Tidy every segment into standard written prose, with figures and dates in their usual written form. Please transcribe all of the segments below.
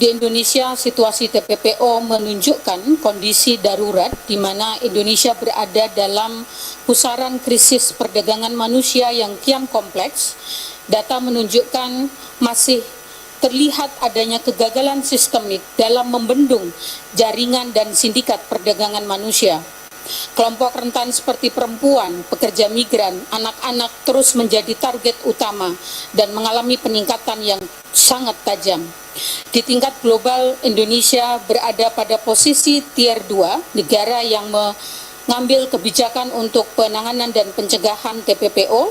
Di Indonesia, situasi TPPO menunjukkan kondisi darurat di mana Indonesia berada dalam pusaran krisis perdagangan manusia yang kian kompleks. Data menunjukkan masih terlihat adanya kegagalan sistemik dalam membendung jaringan dan sindikat perdagangan manusia. Kelompok rentan seperti perempuan, pekerja migran, anak-anak terus menjadi target utama dan mengalami peningkatan yang sangat tajam. Di tingkat global, Indonesia berada pada posisi tier 2, negara yang mengambil kebijakan untuk penanganan dan pencegahan TPPO.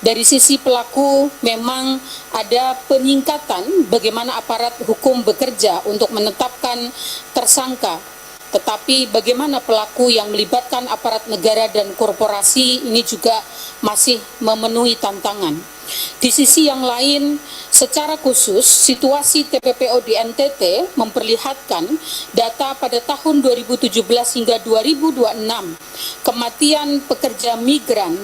Dari sisi pelaku, memang ada peningkatan bagaimana aparat hukum bekerja untuk menetapkan tersangka. Tetapi bagaimana pelaku yang melibatkan aparat negara dan korporasi ini juga masih memenuhi tantangan. Di sisi yang lain, secara khusus, situasi TPPO di NTT memperlihatkan data pada tahun 2017 hingga 2026, kematian pekerja migran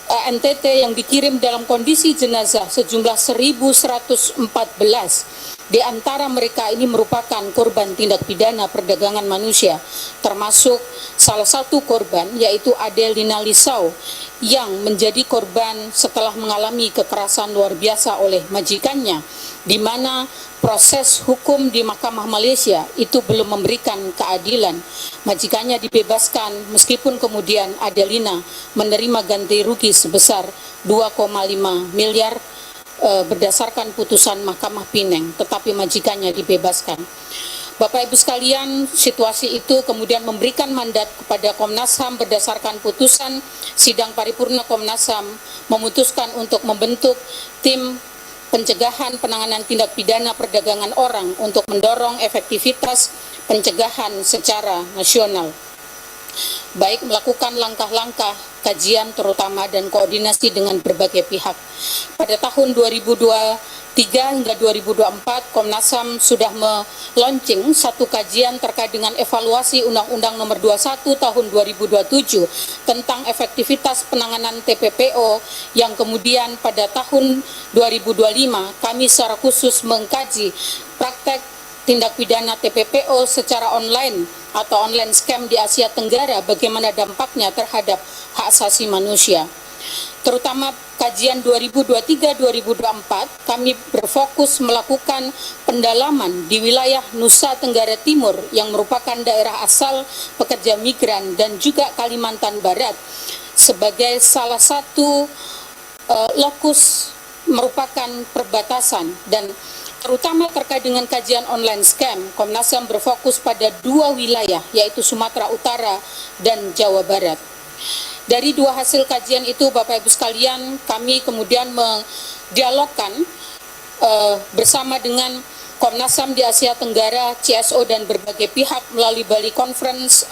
NTT yang dikirim dalam kondisi jenazah sejumlah 1.114. Di antara mereka ini merupakan korban tindak pidana perdagangan manusia, termasuk salah satu korban yaitu Adelina Lisau yang menjadi korban setelah mengalami kekerasan luar biasa oleh majikannya, di mana proses hukum di Mahkamah Malaysia itu belum memberikan keadilan. Majikannya dibebaskan meskipun kemudian Adelina menerima ganti rugi sebesar 2,5 miliar berdasarkan putusan Mahkamah Pineng, tetapi majikannya dibebaskan. Bapak Ibu sekalian, situasi itu kemudian memberikan mandat kepada Komnas HAM berdasarkan putusan sidang paripurna Komnas HAM memutuskan untuk membentuk tim pencegahan penanganan tindak pidana perdagangan orang untuk mendorong efektivitas pencegahan secara nasional. Baik melakukan langkah-langkah kajian terutama dan koordinasi dengan berbagai pihak. Pada tahun 2023 hingga 2024, Komnas HAM sudah meluncing satu kajian terkait dengan evaluasi Undang-Undang Nomor 21 Tahun 2027 tentang efektivitas penanganan TPPO yang kemudian pada tahun 2025 kami secara khusus mengkaji praktek tindak pidana TPPO secara online atau online scam di Asia Tenggara, bagaimana dampaknya terhadap hak asasi manusia. Terutama kajian 2023-2024, kami berfokus melakukan pendalaman di wilayah Nusa Tenggara Timur yang merupakan daerah asal pekerja migran dan juga Kalimantan Barat sebagai salah satu lokus merupakan perbatasan, dan terutama terkait dengan kajian online scam, Komnas HAM berfokus pada dua wilayah, yaitu Sumatera Utara dan Jawa Barat. Dari dua hasil kajian itu, Bapak Ibu sekalian, kami kemudian mendialogkan bersama dengan Komnas HAM di Asia Tenggara, CSO dan berbagai pihak melalui Bali Conference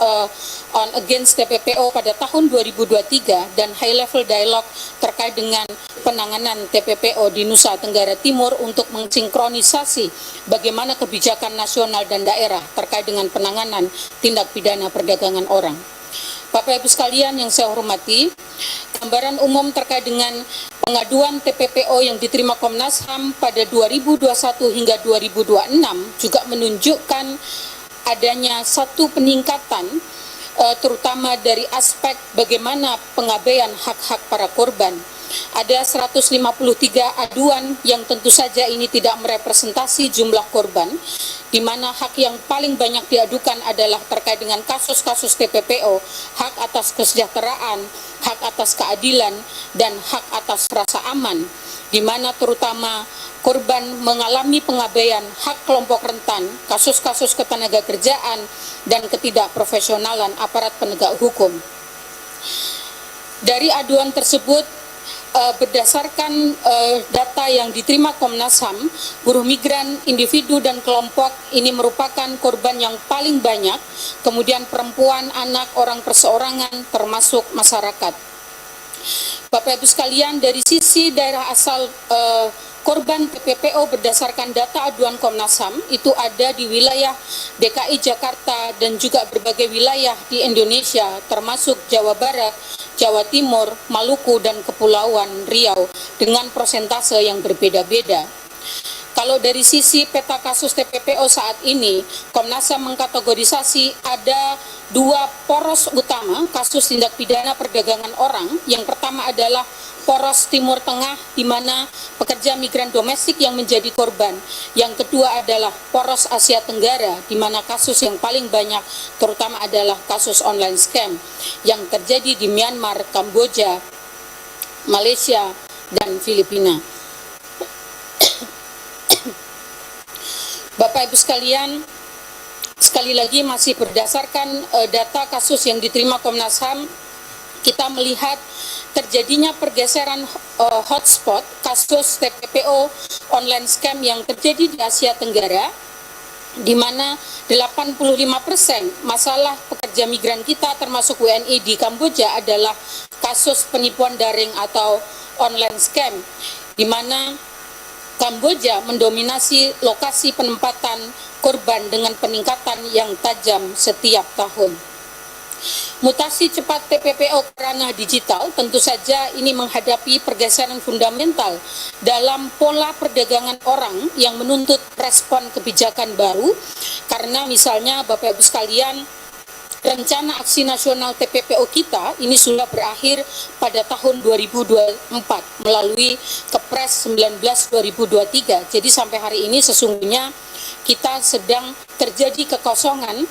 on Against TPPO pada tahun 2023 dan High Level Dialogue terkait dengan penanganan TPPO di Nusa Tenggara Timur untuk mensinkronisasi bagaimana kebijakan nasional dan daerah terkait dengan penanganan tindak pidana perdagangan orang. Bapak Ibu sekalian yang saya hormati, gambaran umum terkait dengan pengaduan TPPO yang diterima Komnas HAM pada 2021 hingga 2026 juga menunjukkan adanya satu peningkatan terutama dari aspek bagaimana pengabaian hak-hak para korban. Ada 153 aduan yang tentu saja ini tidak merepresentasi jumlah korban, di mana hak yang paling banyak diadukan adalah terkait dengan kasus-kasus TPPO, hak atas kesejahteraan, hak atas keadilan, dan hak atas rasa aman, di mana terutama korban mengalami pengabaian hak kelompok rentan, kasus-kasus ketenagakerjaan, dan ketidakprofesionalan aparat penegak hukum. Dari aduan tersebut, berdasarkan data yang diterima Komnas HAM, buruh migran, individu dan kelompok ini merupakan korban yang paling banyak, kemudian perempuan, anak, orang perseorangan, termasuk masyarakat. Bapak Ibu sekalian, dari sisi daerah asal korban TPPO berdasarkan data aduan Komnas HAM itu ada di wilayah DKI Jakarta dan juga berbagai wilayah di Indonesia termasuk Jawa Barat, Jawa Timur, Maluku, dan Kepulauan Riau dengan persentase yang berbeda-beda. Kalau dari sisi peta kasus TPPO saat ini, Komnas HAM mengkategorisasi ada dua poros utama kasus tindak pidana perdagangan orang. Yang pertama adalah poros Timur Tengah, di mana pekerja migran domestik yang menjadi korban. Yang kedua adalah poros Asia Tenggara, di mana kasus yang paling banyak terutama adalah kasus online scam yang terjadi di Myanmar, Kamboja, Malaysia, dan Filipina. Bapak Ibu sekalian, sekali lagi masih berdasarkan data kasus yang diterima Komnas HAM, kita melihat terjadinya pergeseran hotspot kasus TPPO online scam yang terjadi di Asia Tenggara, di mana 85% masalah pekerja migran kita termasuk WNI di Kamboja adalah kasus penipuan daring atau online scam, di mana Kamboja mendominasi lokasi penempatan korban dengan peningkatan yang tajam setiap tahun. Mutasi cepat TPPO ke ranah digital tentu saja ini menghadapi pergeseran fundamental dalam pola perdagangan orang yang menuntut respon kebijakan baru, karena misalnya Bapak Ibu sekalian, rencana aksi nasional TPPO kita ini sudah berakhir pada tahun 2024 melalui Kepres 19/2023. Jadi sampai hari ini sesungguhnya kita sedang terjadi kekosongan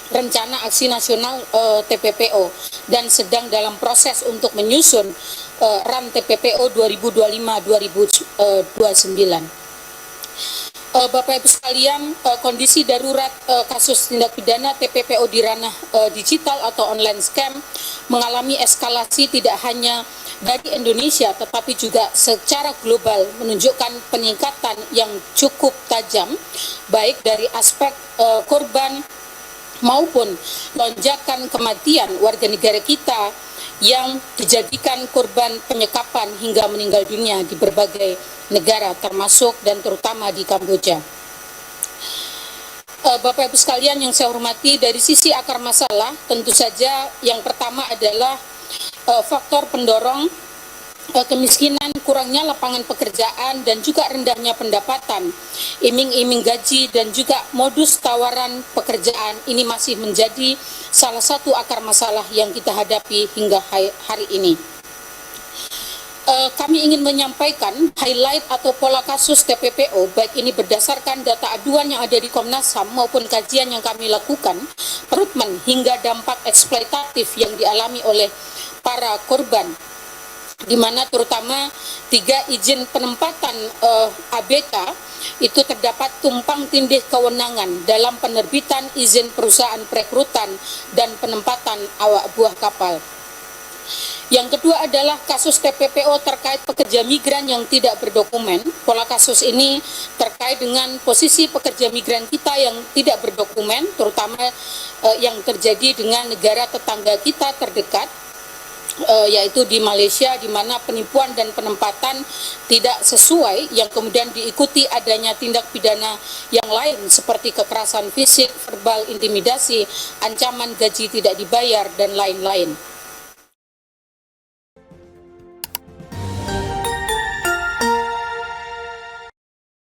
rencana aksi nasional TPPO dan sedang dalam proses untuk menyusun RAN TPPO 2025-2029. Bapak Ibu sekalian, kondisi darurat kasus tindak pidana TPPO di ranah digital atau online scam mengalami eskalasi tidak hanya dari Indonesia tetapi juga secara global, menunjukkan peningkatan yang cukup tajam baik dari aspek korban maupun lonjakan kematian warga negara kita yang dijadikan korban penyekapan hingga meninggal dunia di berbagai negara termasuk dan terutama di Kamboja. Bapak Ibu sekalian yang saya hormati, dari sisi akar masalah tentu saja yang pertama adalah faktor pendorong kemiskinan, kurangnya lapangan pekerjaan, dan juga rendahnya pendapatan, iming-iming gaji, dan juga modus tawaran pekerjaan ini masih menjadi salah satu akar masalah yang kita hadapi hingga hari ini. Kami ingin menyampaikan highlight atau pola kasus TPPO, baik ini berdasarkan data aduan yang ada di Komnas HAM maupun kajian yang kami lakukan, rekrutmen hingga dampak eksploitatif yang dialami oleh para korban, di mana terutama 3 izin penempatan ABK itu terdapat tumpang tindih kewenangan dalam penerbitan izin perusahaan perekrutan dan penempatan awak buah kapal. Yang kedua adalah kasus TPPO terkait pekerja migran yang tidak berdokumen. Pola kasus ini terkait dengan posisi pekerja migran kita yang tidak berdokumen, terutama yang terjadi dengan negara tetangga kita terdekat, yaitu di Malaysia, di mana penipuan dan penempatan tidak sesuai, yang kemudian diikuti adanya tindak pidana yang lain seperti kekerasan fisik, verbal, intimidasi, ancaman gaji tidak dibayar, dan lain-lain.